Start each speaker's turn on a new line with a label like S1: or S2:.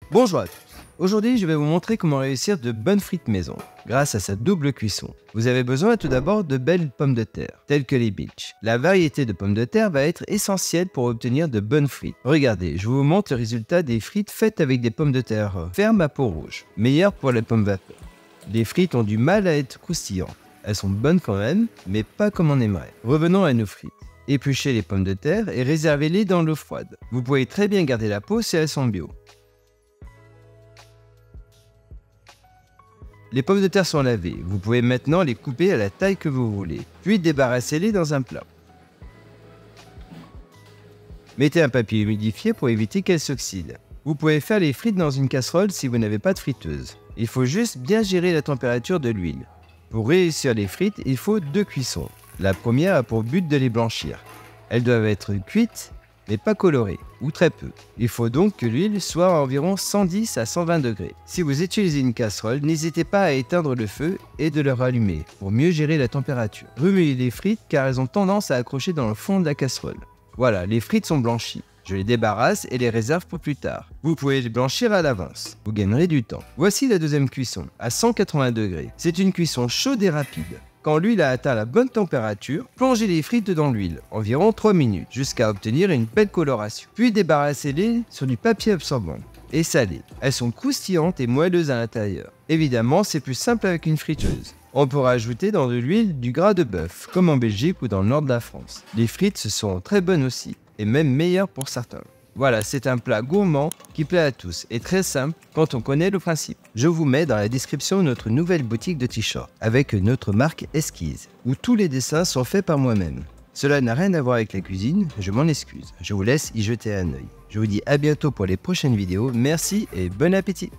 S1: Bonjour à tous. Aujourd'hui, je vais vous montrer comment réussir de bonnes frites maison grâce à sa double cuisson. Vous avez besoin tout d'abord de belles pommes de terre, telles que les Beech. La variété de pommes de terre va être essentielle pour obtenir de bonnes frites. Regardez, je vous montre le résultat des frites faites avec des pommes de terre fermes à peau rouge, meilleures pour les pommes vapeur. Les frites ont du mal à être croustillantes. Elles sont bonnes quand même, mais pas comme on aimerait. Revenons à nos frites. Épluchez les pommes de terre et réservez-les dans l'eau froide. Vous pouvez très bien garder la peau si elles sont bio. Les pommes de terre sont lavées, vous pouvez maintenant les couper à la taille que vous voulez, puis débarrassez-les dans un plat. Mettez un papier humidifié pour éviter qu'elles s'oxydent. Vous pouvez faire les frites dans une casserole si vous n'avez pas de friteuse. Il faut juste bien gérer la température de l'huile. Pour réussir les frites, il faut 2 cuissons. La première a pour but de les blanchir. Elles doivent être cuites, mais pas colorées, ou très peu. Il faut donc que l'huile soit à environ 110 à 120 degrés. Si vous utilisez une casserole, n'hésitez pas à éteindre le feu et de le rallumer pour mieux gérer la température. Remuez les frites car elles ont tendance à accrocher dans le fond de la casserole. Voilà, les frites sont blanchies. Je les débarrasse et les réserve pour plus tard. Vous pouvez les blanchir à l'avance. Vous gagnerez du temps. Voici la deuxième cuisson, à 180 degrés. C'est une cuisson chaude et rapide. Quand l'huile a atteint la bonne température, plongez les frites dans l'huile, environ 3 minutes, jusqu'à obtenir une belle coloration. Puis débarrassez-les sur du papier absorbant et salez. Elles sont croustillantes et moelleuses à l'intérieur. Évidemment, c'est plus simple avec une friteuse. On pourra ajouter dans de l'huile du gras de bœuf, comme en Belgique ou dans le nord de la France. Les frites sont très bonnes aussi, et même meilleures pour certains. Voilà, c'est un plat gourmand qui plaît à tous et très simple quand on connaît le principe. Je vous mets dans la description notre nouvelle boutique de t-shirts avec notre marque Esquisse, où tous les dessins sont faits par moi-même. Cela n'a rien à voir avec la cuisine, je m'en excuse. Je vous laisse y jeter un œil. Je vous dis à bientôt pour les prochaines vidéos. Merci et bon appétit!